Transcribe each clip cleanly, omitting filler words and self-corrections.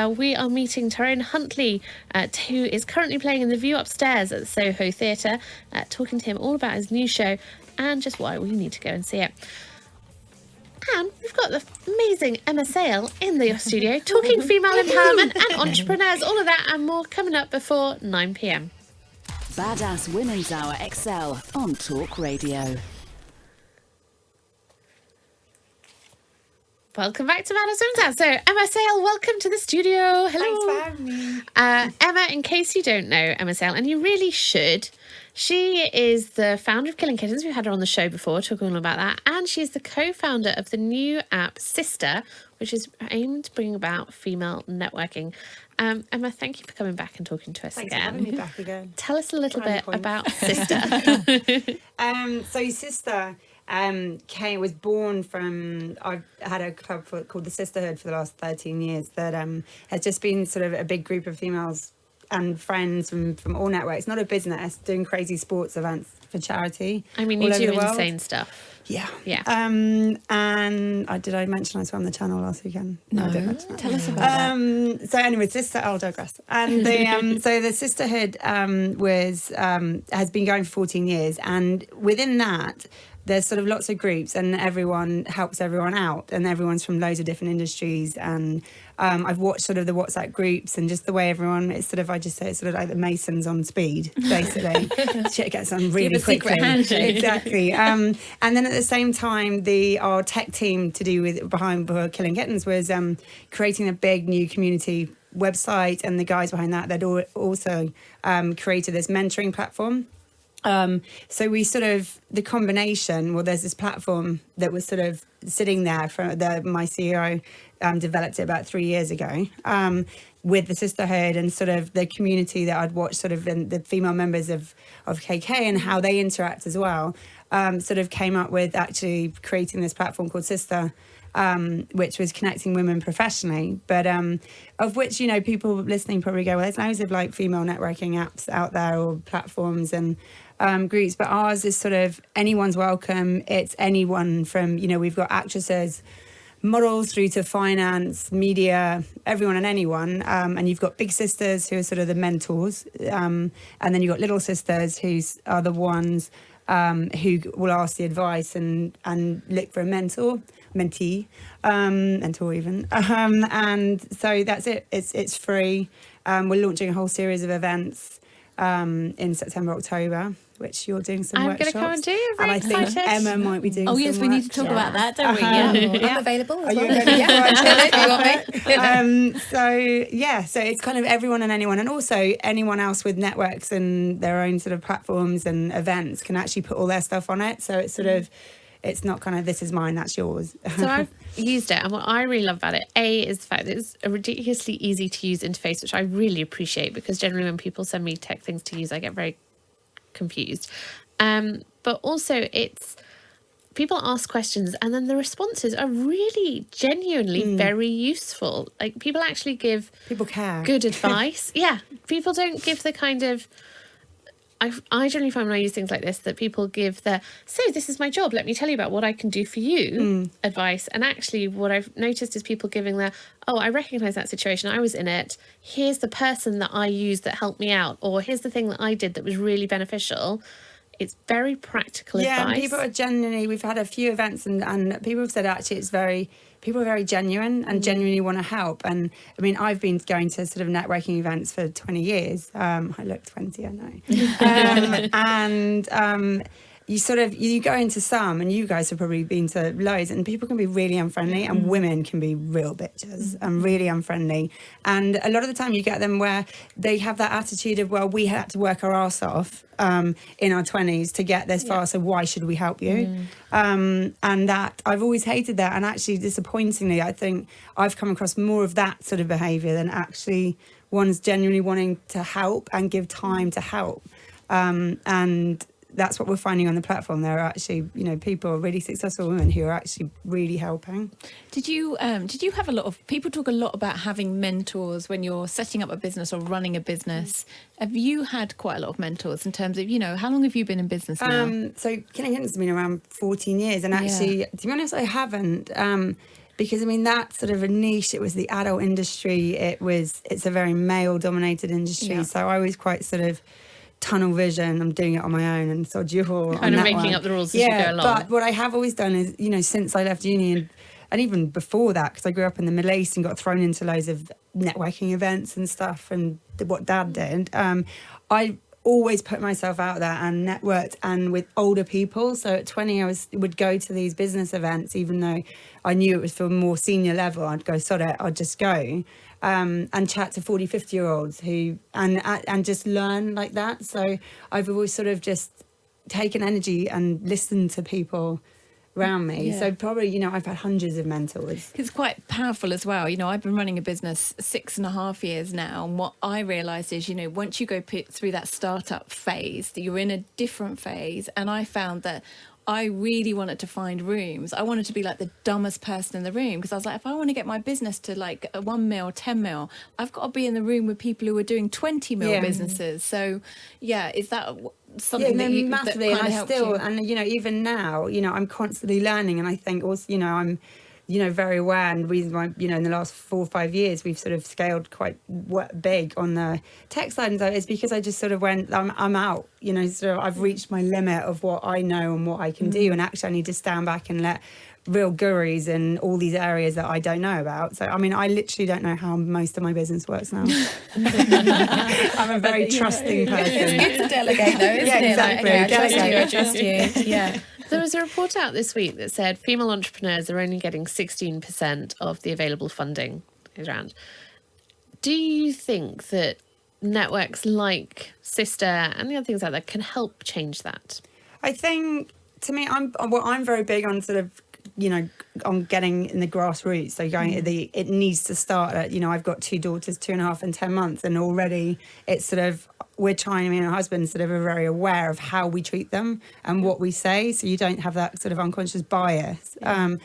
We are meeting Tyrone Huntley, who is currently playing in the View upstairs at the Soho Theatre, talking to him all about his new show and just why we need to go and see it. And we've got the amazing Emma Sayle in the studio, talking female empowerment and entrepreneurs, all of that and more coming up before 9 p.m. Badass Women's Hour XL on TalkRadio. Welcome back to Badass Women's Hour. So, Emma Sayle, welcome to the studio. Hello. Thanks for having me. Emma, in case you don't know Emma Sayle, and you really should, she is the founder of Killing Kittens. We've had her on the show before, talking all about that. And she's the co-founder of the new app Sistr, which is aimed to bring about female networking. Emma, thank you for coming back and talking to us Thanks again. for having me back again. Tell us a little bit about Sistr. So Sistr was born from, I've had a club called the Sisterhood for the last 13 years that has just been sort of a big group of females and friends from all networks, not a business, doing crazy sports events for charity. I mean, you do insane stuff. Yeah. Yeah. And did I mention I swam the channel last weekend? No, I didn't mention that. Tell us about that. So anyway, I'll digress. And the so the Sisterhood has been going for 14 years, and within that, there's sort of lots of groups, and everyone helps everyone out, and everyone's from loads of different industries. And I've watched sort of the WhatsApp groups and just the way everyone, it's sort of, I just say it's sort of like the Masons on speed, basically. Shit gets on really quickly. Secret handshake. Exactly. And then at the same time, our tech team behind Killing Kittens was creating a big new community website, and the guys behind that, they'd also created this mentoring platform. So we sort of, the combination, there's this platform that was sort of sitting there my CEO developed it about 3 years ago with the Sisterhood and sort of the community that I'd watched sort of in the female members of KK and how they interact as well, sort of came up with actually creating this platform called Sistr, which was connecting women professionally, but of which, people listening probably go, well, there's loads of like female networking apps out there or platforms and groups, but ours is sort of anyone's welcome. It's anyone from, we've got actresses, models through to finance, media, everyone and anyone. And you've got big sisters who are sort of the mentors. And then you've got little sisters who are the ones who will ask the advice and look for a mentee, mentor even. And so that's it. It's free. We're launching a whole series of events in September, October, which you're doing some workshops. I'm going to come and do. And I think Emma might be doing some yes, we need to talk about that, don't we? I'm available as well. So it's kind of everyone and anyone, and also anyone else with networks and their own sort of platforms and events can actually put all their stuff on it. So it's sort of, it's not kind of this is mine, that's yours. So I've used it, and what I really love about it, is the fact that it's a ridiculously easy to use interface, which I really appreciate, because generally when people send me tech things to use, I get very confused. But also people ask questions and then the responses are really genuinely very useful. Like people actually give care good advice. Yeah, people don't give the kind of, I generally find when I use things like this that people give so this is my job, let me tell you about what I can do for you advice. And actually what I've noticed is people giving I recognise that situation, I was in it, here's the person that I used that helped me out, or here's the thing that I did that was really beneficial. It's very practical advice. Yeah, people are genuinely, we've had a few events and people have said actually people are very genuine and genuinely want to help. And I mean, I've been going to sort of networking events for 20 years. I look 20, I know. You go into some, and you guys have probably been to loads, and people can be really unfriendly, and women can be real bitches and really unfriendly. And a lot of the time you get them where they have that attitude of, well, we had to work our arse off in our 20s to get this far, so why should we help you? And that, I've always hated that, and actually disappointingly, I think I've come across more of that sort of behaviour than actually ones genuinely wanting to help and give time to help. And that's what we're finding on the platform. There are actually, people, really successful women who are actually really helping. Did you have a lot of people talk a lot about having mentors when you're setting up a business or running a business? Have you had quite a lot of mentors in terms of, how long have you been in business now? So Killing Kittens has been around 14 years, and actually, to be honest, I haven't. because I mean that's sort of a niche. It was the adult industry. It's a very male dominated industry. So I was quite sort of tunnel vision. I'm doing it on my own and sod you all. Kind of making up the rules as you go along. But what I have always done is, since I left uni and even before that, because I grew up in the Middle East and got thrown into loads of networking events and stuff, and what Dad did, I always put myself out there and networked, and with older people. So at 20, I would go to these business events, even though I knew it was for a more senior level. I'd go, sod it, I'd just go. And chat to 40, 50-year-olds who and just learn like that. So I've always sort of just taken energy and listened to people around me. So probably, I've had hundreds of mentors. It's quite powerful as well. I've been running a business 6.5 years now, and what I realised is, once you go through that startup phase, that you're in a different phase, and I found that I really wanted to find rooms. I wanted to be like the dumbest person in the room, because I was like, if I want to get my business to like a 1 mil, 10 mil, I've got to be in the room with people who are doing 20 mil businesses. So, is that something that you massively, that kind and of helped you? And even now, I'm constantly learning, and I think also, I'm very aware, and the reason why, in the last 4 or 5 years, we've sort of scaled quite big on the tech side and so is because I just sort of went, I'm out, sort of I've reached my limit of what I know and what I can do, and actually I need to stand back and let real gurus in all these areas that I don't know about. So, I mean, I literally don't know how most of my business works now. I'm a very trusting person. It's good to delegate though, isn't it? Exactly. Like, okay, I trust you. Yeah. There was a report out this week that said female entrepreneurs are only getting 16% of the available funding around. Do you think that networks like Sistr and the other things like that can help change that? I think, to me, I'm very big on sort of, on getting in the grassroots. So going, it needs to start at, I've got 2 daughters, 2.5 and 10 months, and already it's sort of, me and my husband sort of are very aware of how we treat them and what we say, so you don't have that sort of unconscious bias. I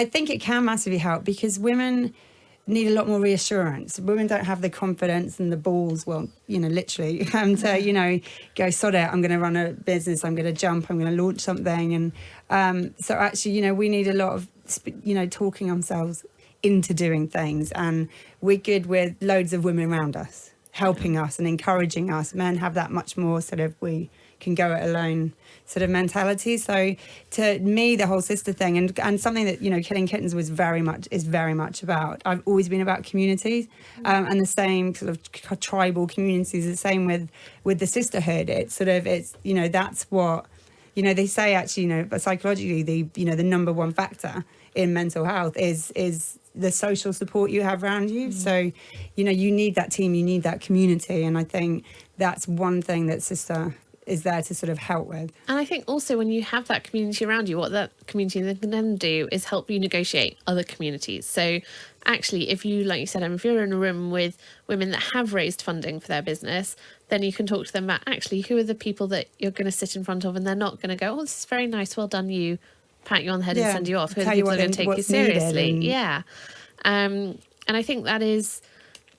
think it can massively help, because women need a lot more reassurance. Women don't have the confidence and the balls, literally, to, go, sod it, I'm going to run a business, I'm going to jump, I'm going to launch something. And so actually, we need a lot of, talking ourselves into doing things. And we're good with loads of women around us, helping us and encouraging us. Men have that much more sort of, we can go it alone sort of mentality. So to me, the whole sister thing and something that, Killing Kittens is very much about. I've always been about communities, and the same sort of tribal communities, the same with the sisterhood. It's sort of, that's what, they say actually, psychologically, the number one factor in mental health is the social support you have around you. So, you need that team, you need that community. And I think that's one thing that Sistr is there to sort of help with. And I think also when you have that community around you, what that community can then do is help you negotiate other communities. So actually, if you, like you said, if you're in a room with women that have raised funding for their business, then you can talk to them about actually who are the people that you're going to sit in front of, and they're not going to go, oh, this is very nice, well done, you, pat you on the head and send you off. Who are the people that are going to take you seriously? Yeah. And I think that is,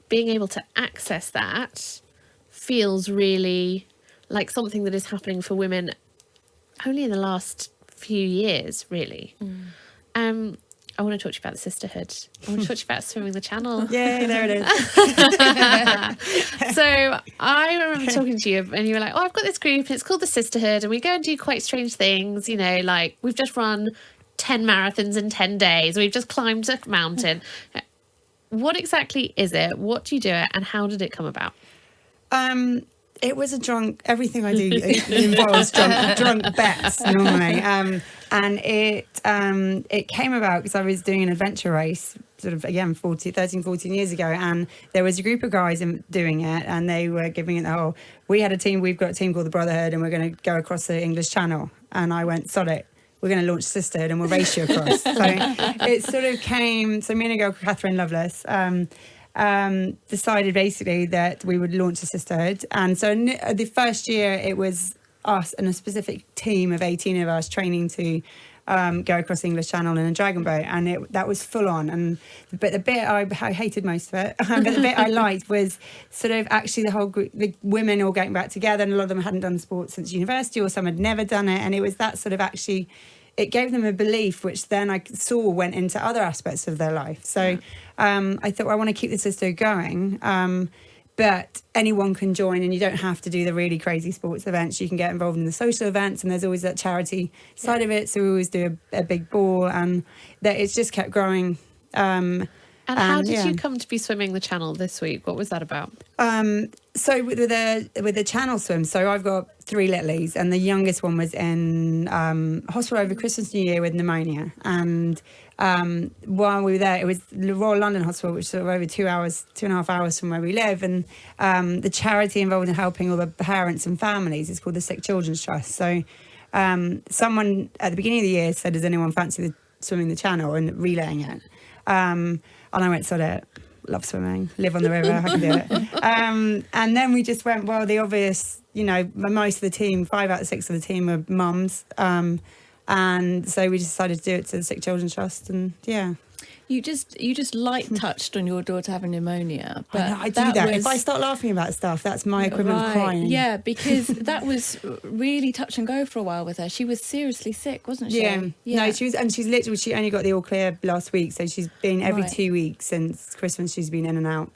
being able to access that feels really like something that is happening for women only in the last few years, really. I want to talk to you about the sisterhood. I want to talk to you about swimming the channel. Yeah, there it is. So I remember talking to you and you were like, oh, I've got this group and it's called the Sisterhood, and we go and do quite strange things, like we've just run 10 marathons in 10 days. We've just climbed a mountain. What exactly is it? What do you do it? And how did it come about? It was everything I do involves drunk bets normally. And it came about because I was doing an adventure race sort of, again, 13, 14 years ago. And there was a group of guys doing it, and they were giving it the whole, we've got a team called the Brotherhood, and we're going to go across the English Channel. And I went, sod it, we're going to launch Sisterhood and we'll race you across. So it sort of came, so me and a girl, Catherine Lovelace, decided basically that we would launch a Sisterhood. And so the first year it was us and a specific team of 18 of us training to go across the English Channel in a dragon boat, and that was full on. But the bit I hated most of it, but the bit I liked was sort of actually the whole group, the women all getting back together, and a lot of them hadn't done sports since university, or some had never done it, and it was that sort of actually. it gave them a belief, which then I saw went into other aspects of their life. So I thought, I want to keep the sisterhood going. But anyone can join, and you don't have to do the really crazy sports events. You can get involved in the social events, and there's always that charity side of it. So we always do a big ball, and that it's just kept growing. And how did you come to be swimming the channel this week? What was that about? So with the channel swim, so I've got 3 littlies, and the youngest one was in hospital over Christmas New Year with pneumonia. And while we were there, it was the Royal London Hospital, which is sort of over 2.5 hours from where we live. And the charity involved in helping all the parents and families is called the Sick Children's Trust. So someone at the beginning of the year said, does anyone fancy swimming the channel and relaying it? And I went, sod it, love swimming, live on the river, I can do it. And then we just went, well, the obvious, most of the team, 5 out of 6 of the team are mums. And so we decided to do it to the Sick Children's Trust, and You just light touched on your daughter having pneumonia. But I do that. If I start laughing about stuff, that's my equivalent of crying. Yeah, because that was really touch and go for a while with her. She was seriously sick, wasn't she? Yeah. No, she only got the all clear last week, so she's been every 2 weeks since Christmas. She's been in and out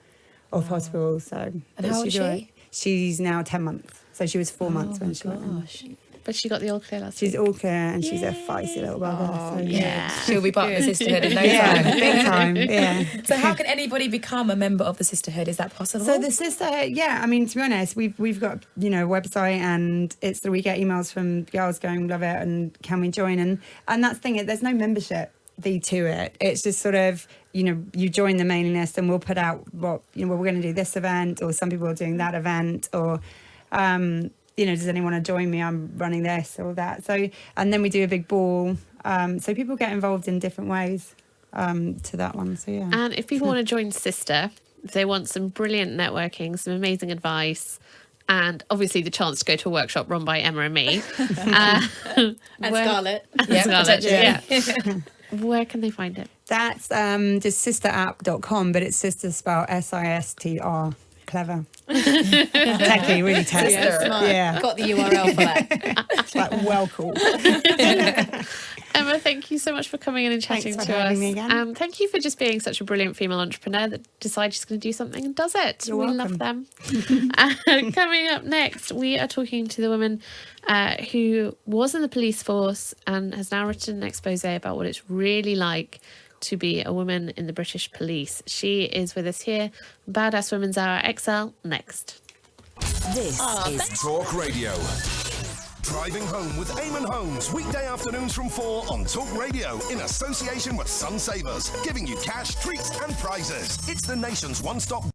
of hospital. So, and how old is she? She's now 10 months. So she was 4 months when she went in. But she got the all clear last week. She's all clear, and she's a feisty little bugger. So yeah. She'll be part of the sisterhood in no time. Big time, yeah. So how can anybody become a member of the sisterhood? Is that possible? So the sisterhood, I mean, to be honest, we've got, a website, and we get emails from girls going, love it, and can we join? And that's the thing, there's no membership fee to it. It's just sort of, you join the mailing list, and we'll put out what, we're going to do this event, or some people are doing that event, or does anyone want to join me? I'm running this or that. So, and then we do a big ball. So people get involved in different ways to that one. So, yeah. And if people want to join Sister, if they want some brilliant networking, some amazing advice, and obviously the chance to go to a workshop run by Emma and me. And Scarlett. Yeah. Where can they find it? That's just sisterapp.com, but it's sister spelled SISTR. Clever. Techie, really tech. Yeah. Got the URL for that. It's like, well, cool. Emma, thank you so much for coming in and chatting Thanks to for us. having me again. Thank you for just being such a brilliant female entrepreneur that decides she's going to do something and does it. You're we welcome. love them. And coming up next, we are talking to the woman who was in the police force and has now written an expose about what it's really like to be a woman in the British police. She is with us here. Badass Women's Hour XL next. This is Talk Radio. Driving Home with Eamon Holmes, weekday afternoons from 4 on Talk Radio, in association with Sun Savers, giving you cash, treats and prizes. It's the nation's one-stop